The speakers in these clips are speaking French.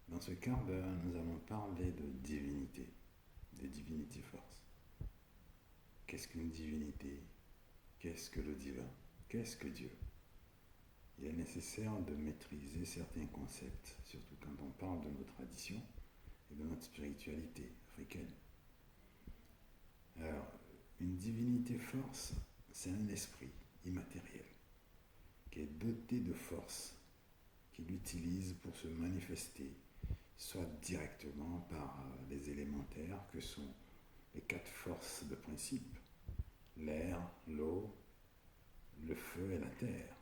Dans ce cadre, nous allons parler de divinité, de divinity force. Qu'est-ce qu'une divinité? Qu'est-ce que le divin? Qu'est-ce que Dieu? Il est nécessaire de maîtriser certains concepts, surtout quand on parle de nos traditions et de notre spiritualité africaine. Alors, une divinité force, c'est un esprit immatériel qui est doté de force, qu'il utilise pour se manifester, soit directement par les élémentaires que sont les 4 forces de principe, l'air, l'eau, le feu et la terre,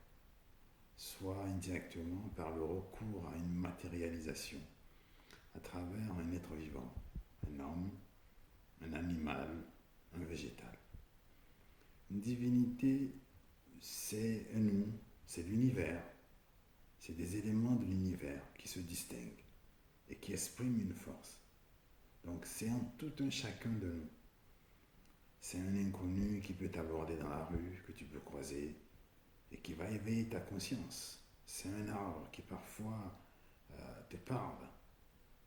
soit indirectement par le recours à une matérialisation à travers un être vivant, un homme, un animal, un végétal. Une divinité, c'est un nous, c'est l'univers, c'est des éléments de l'univers qui se distinguent et qui expriment une force. Donc c'est en tout un chacun de nous. C'est un inconnu qui peut t'aborder dans la rue, que tu peux croiser, et qui va éveiller ta conscience. C'est un arbre qui parfois te parle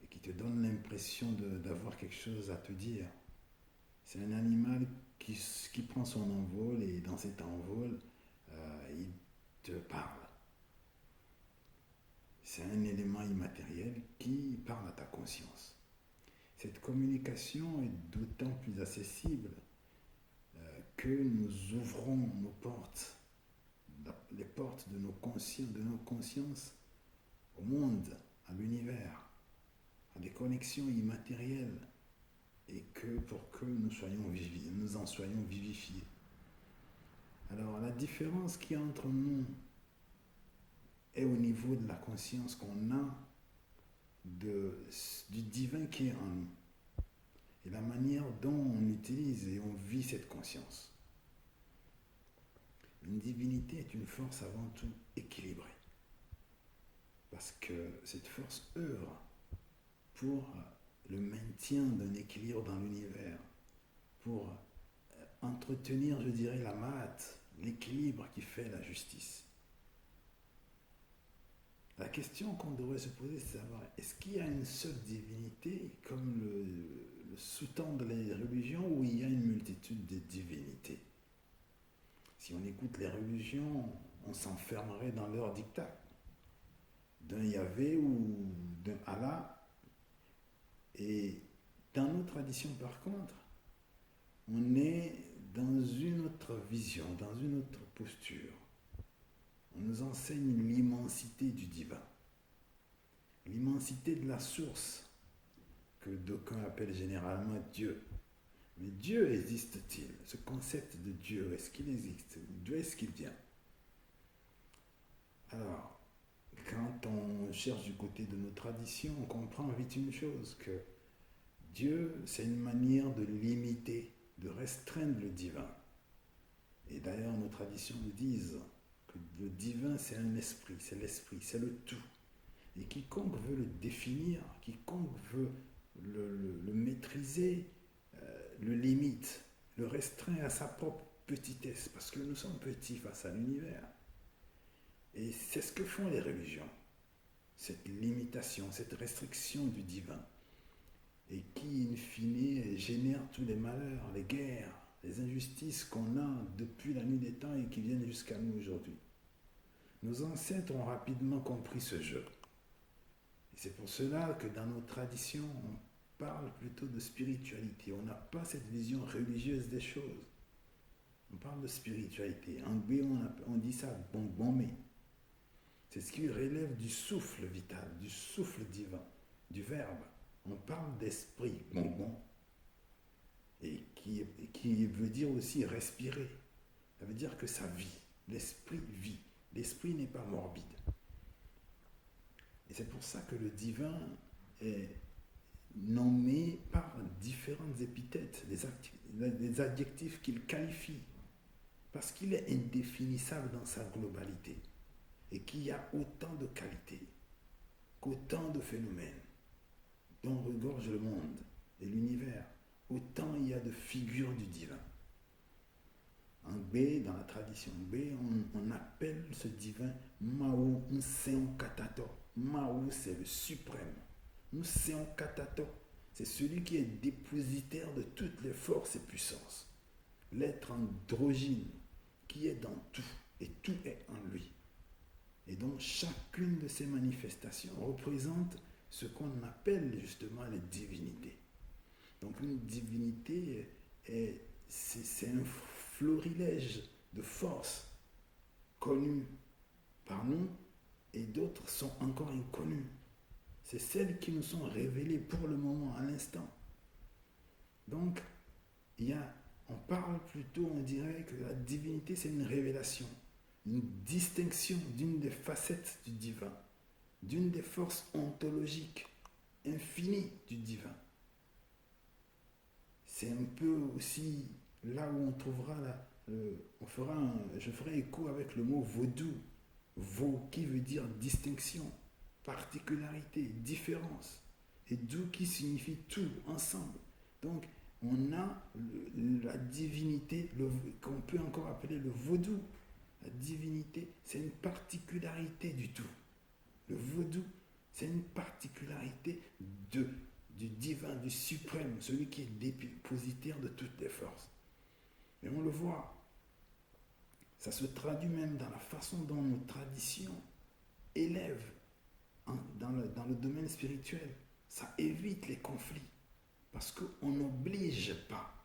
et qui te donne l'impression d'avoir quelque chose à te dire. C'est un animal qui prend son envol et dans cet envol, il te parle. C'est un élément immatériel qui parle à ta conscience. Cette communication est d'autant plus accessible que nous ouvrons nos portes, les portes de nos consciences au monde, à l'univers, à des connexions immatérielles, et que pour que nous en soyons vivifiés. Alors la différence qu'il y a entre nous est au niveau de la conscience qu'on a du divin qui est en nous et la manière dont on utilise et on vit cette conscience. Une divinité est une force avant tout équilibrée parce que cette force œuvre pour le maintien d'un équilibre dans l'univers, pour entretenir, je dirais, la maths, l'équilibre qui fait la justice. La question qu'on devrait se poser, c'est de savoir, est-ce qu'il y a une seule divinité, comme le sous-tendent les religions, ou il y a une multitude de divinités? Si on écoute les religions, on s'enfermerait dans leur diktat, d'un Yahvé ou d'un Allah. Et dans nos traditions, par contre, on est dans une autre vision, dans une autre posture. On nous enseigne l'immensité du divin, l'immensité de la source, que d'aucuns appellent généralement Dieu. Mais Dieu existe-t-il? Ce concept de Dieu, est-ce qu'il existe? D'où est-ce qu'il vient? Alors, quand on cherche du côté de nos traditions, on comprend vite une chose, que Dieu, c'est une manière de limiter, de restreindre le divin. Et d'ailleurs, nos traditions nous disent que le divin, c'est un esprit, c'est l'esprit, c'est le tout. Et quiconque veut le définir, quiconque veut le maîtriser, le limite, le restreint à sa propre petitesse, parce que nous sommes petits face à l'univers. Et c'est ce que font les religions, cette limitation, cette restriction du divin, et qui, in fine, génère tous les malheurs, les guerres, les injustices qu'on a depuis la nuit des temps et qui viennent jusqu'à nous aujourd'hui. Nos ancêtres ont rapidement compris ce jeu. Et c'est pour cela que dans nos traditions, on parle plutôt de spiritualité. On n'a pas cette vision religieuse des choses. On parle de spiritualité. En anglais, on dit ça bonbonné. C'est ce qui relève du souffle vital, du souffle divin, du verbe. On parle d'esprit, bonbon, et qui veut dire aussi respirer. Ça veut dire que ça vit. L'esprit vit. L'esprit n'est pas morbide. Et c'est pour ça que le divin est nommé par différentes épithètes, des adjectifs qu'il qualifie, parce qu'il est indéfinissable dans sa globalité et qu'il y a autant de qualités qu'autant de phénomènes dont regorge le monde et l'univers, autant il y a de figures du divin. En B, dans la tradition B, on appelle ce divin Mao Nseon Katato. Mao, c'est le suprême. Nseon Katato, c'est celui qui est dépositaire de toutes les forces et puissances. L'être androgyne qui est dans tout et tout est en lui. Et donc chacune de ces manifestations représente ce qu'on appelle justement les divinités. Donc une divinité, c'est un florilège de forces connues par nous et d'autres sont encore inconnues. C'est celles qui nous sont révélées pour le moment, à l'instant. Donc, on parle plutôt, on dirait que la divinité, c'est une révélation, une distinction d'une des facettes du divin, d'une des forces ontologiques infinies du divin. C'est un peu aussi là où on trouvera je ferai écho avec le mot vaudou, veau qui veut dire distinction, particularité, différence, et dou qui signifie tout ensemble. Donc on a la divinité qu'on peut encore appeler le vaudou. La divinité, c'est une particularité du tout. Le vaudou, c'est une particularité du divin, du suprême, celui qui est dépositaire de toutes les forces. Et on le voit, ça se traduit même dans la façon dont nos traditions élèvent dans le domaine spirituel. Ça évite les conflits, parce qu'on n'oblige pas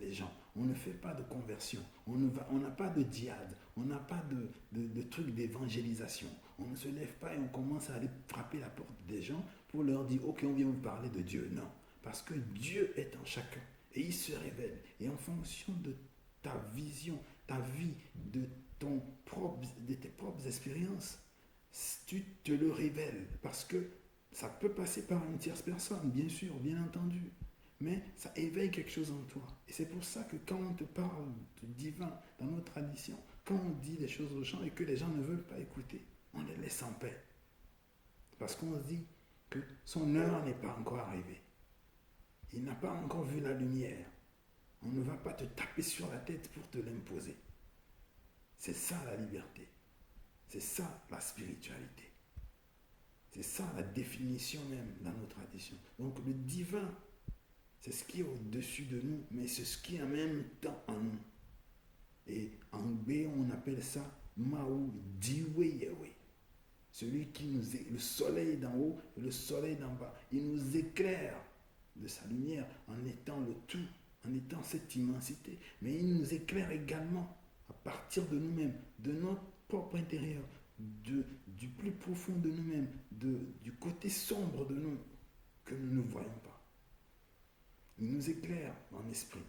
les gens, on ne fait pas de conversion, on n'a pas de djihad, on n'a pas de truc d'évangélisation, on ne se lève pas et on commence à aller frapper la porte des gens pour leur dire ok, on vient vous parler de Dieu. Non, parce que Dieu est en chacun et il se révèle, et en fonction de ta vision, ta vie, de tes propres expériences, tu te le révèles, parce que ça peut passer par une tierce personne, bien sûr, bien entendu, mais ça éveille quelque chose en toi. Et c'est pour ça que quand on te parle de divin dans nos traditions, quand on dit des choses aux gens et que les gens ne veulent pas écouter, on les laisse en paix. Parce qu'on se dit que son heure n'est pas encore arrivée. Il n'a pas encore vu la lumière. On ne va pas te taper sur la tête pour te l'imposer. C'est ça la liberté. C'est ça la spiritualité. C'est ça la définition même dans nos traditions. Donc le divin, c'est ce qui est au-dessus de nous, mais c'est ce qui est en même temps en nous. Et en B, on appelle ça Mao Diwe Yahweh. Celui qui nous est le soleil d'en haut et le soleil d'en bas. Il nous éclaire de sa lumière en étant le tout, en étant cette immensité. Mais il nous éclaire également à partir de nous-mêmes, de notre propre intérieur, du plus profond de nous-mêmes, du côté sombre de nous que nous ne voyons pas. Il nous éclaire en esprit.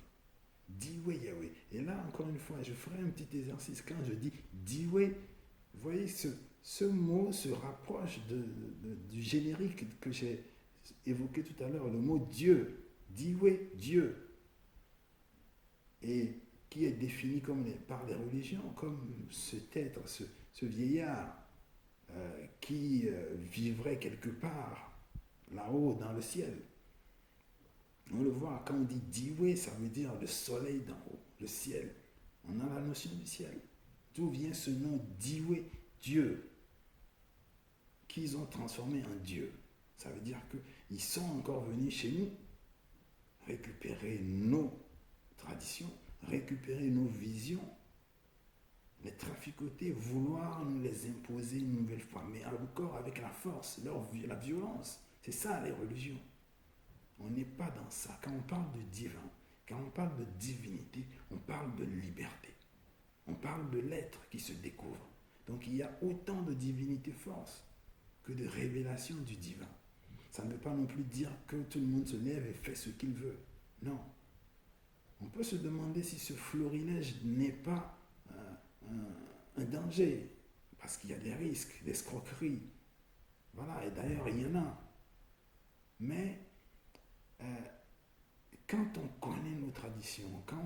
Diwe Yahweh. Et là, encore une fois, je ferai un petit exercice. Quand je dis Diwe, vous voyez, ce mot se rapproche du générique que j'ai évoqué tout à l'heure, le mot Dieu. Diwe, Dieu. Et qui est défini par les religions comme cet être, ce vieillard qui vivrait quelque part là-haut dans le ciel. On le voit, quand on dit Diwe, ça veut dire le soleil d'en haut, le ciel. On a la notion du ciel. D'où vient ce nom Diwe, Dieu, qu'ils ont transformé en Dieu. Ça veut dire qu'ils sont encore venus chez nous récupérer nos traditions, récupérer nos visions, les traficoter, vouloir nous les imposer une nouvelle fois, mais encore avec la force, la violence. C'est ça les religions. On n'est pas dans ça. Quand on parle de divin, quand on parle de divinité, on parle de liberté. On parle de l'être qui se découvre. Donc il y a autant de divinité force que de révélation du divin. Ça ne veut pas non plus dire que tout le monde se lève et fait ce qu'il veut. Non. On peut se demander si ce florilège n'est pas un danger, parce qu'il y a des risques, des escroqueries. Voilà, et d'ailleurs il y en a. Mais quand on connaît nos traditions, quand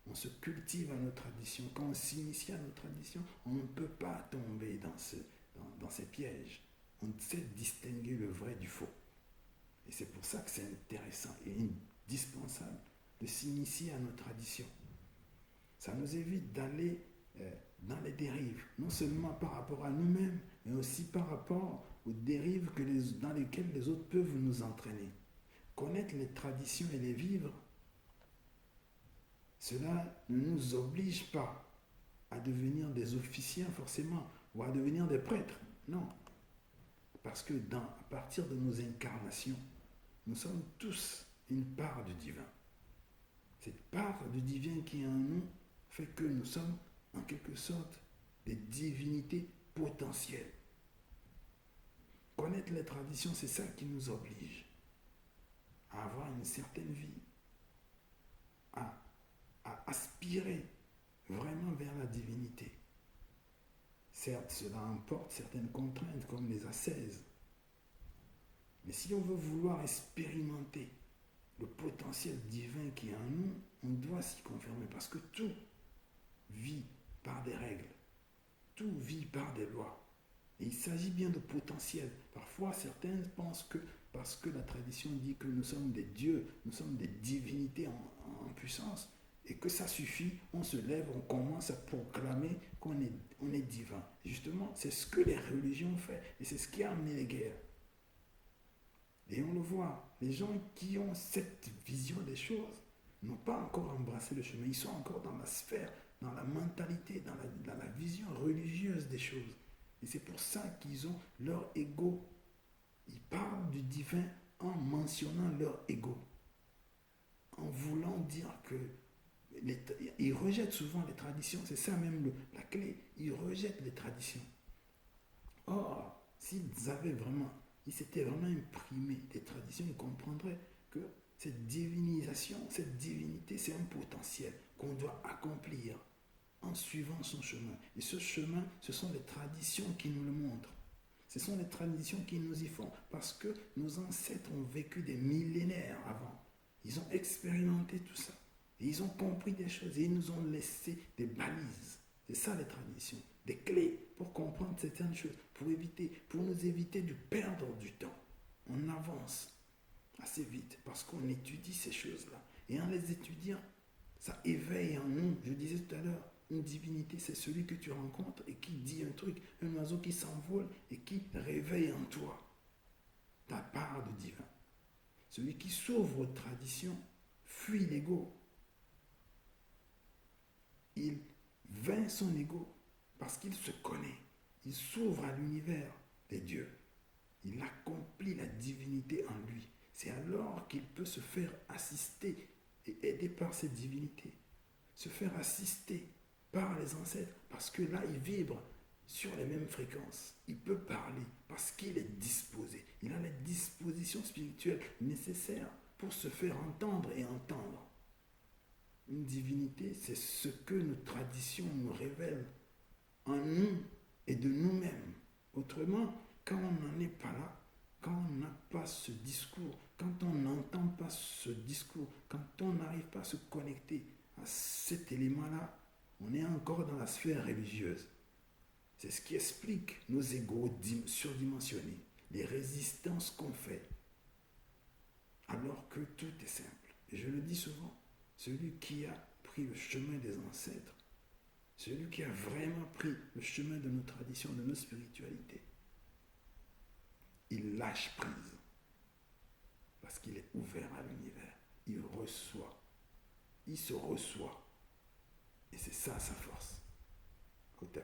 on se cultive à nos traditions, quand on s'initie à nos traditions, on ne peut pas tomber dans ces pièges. On sait distinguer le vrai du faux. Et c'est pour ça que c'est intéressant et indispensable de s'initier à nos traditions. Ça nous évite d'aller dans les dérives, non seulement par rapport à nous-mêmes, mais aussi par rapport aux dérives dans lesquelles les autres peuvent nous entraîner. Connaître les traditions et les vivre, cela ne nous oblige pas à devenir des officiers forcément, ou à devenir des prêtres. Non. Parce que à partir de nos incarnations, nous sommes tous une part du divin. Cette part du divin qui est en nous fait que nous sommes en quelque sorte des divinités potentielles. Connaître les traditions, c'est ça qui nous oblige à avoir une certaine vie, à aspirer vraiment vers la divinité. Certes, cela emporte certaines contraintes comme les ascèses. Mais si on veut vouloir expérimenter le potentiel divin qui est en nous, on doit s'y conformer parce que tout vit par des règles, tout vit par des lois. Et il s'agit bien de potentiel. Parfois, certains pensent que parce que la tradition dit que nous sommes des dieux, nous sommes des divinités en puissance, et que ça suffit, on se lève, on commence à proclamer qu'on est divin. Justement, c'est ce que les religions ont fait, et c'est ce qui a amené les guerres. Et on le voit, les gens qui ont cette vision des choses n'ont pas encore embrassé le chemin, ils sont encore dans la sphère, dans la mentalité, dans la vision religieuse des choses. Et c'est pour ça qu'ils ont leur ego. Ils parlent du divin en mentionnant leur ego, en voulant dire que ils rejettent souvent les traditions, c'est ça même la clé, ils rejettent les traditions. Or, s'ils s'étaient vraiment imprimés des traditions, ils comprendraient que cette divinisation, cette divinité, c'est un potentiel qu'on doit accomplir en suivant son chemin. Et ce chemin, ce sont les traditions qui nous le montrent. Ce sont les traditions qui nous y font, parce que nos ancêtres ont vécu des millénaires avant. Ils ont expérimenté tout ça. Et ils ont compris des choses et ils nous ont laissé des balises. C'est ça les traditions, des clés pour comprendre certaines choses, pour nous éviter de perdre du temps. On avance assez vite parce qu'on étudie ces choses-là. Et en les étudiant, ça éveille en nous, je disais tout à l'heure, une divinité, c'est celui que tu rencontres et qui dit un truc, un oiseau qui s'envole et qui réveille en toi ta part de divin. Celui qui s'ouvre aux traditions fuit l'ego. Il vainc son ego parce qu'il se connaît. Il s'ouvre à l'univers des dieux. Il accomplit la divinité en lui. C'est alors qu'il peut se faire assister et aider par cette divinité. Se faire assister par les ancêtres parce que là, il vibre sur les mêmes fréquences. Il peut parler parce qu'il est disposé. Il a les dispositions spirituelles nécessaires pour se faire entendre et entendre. Une divinité, c'est ce que nos traditions nous révèlent en nous et de nous-mêmes. Autrement, quand on n'en est pas là, quand on n'a pas ce discours, quand on n'entend pas ce discours, quand on n'arrive pas à se connecter à cet élément-là, on est encore dans la sphère religieuse. C'est ce qui explique nos égos surdimensionnés, les résistances qu'on fait, alors que tout est simple. Et je le dis souvent, celui qui a pris le chemin des ancêtres, celui qui a vraiment pris le chemin de nos traditions, de nos spiritualités, il lâche prise parce qu'il est ouvert à l'univers. Il reçoit, il se reçoit. Et c'est ça sa force. Côté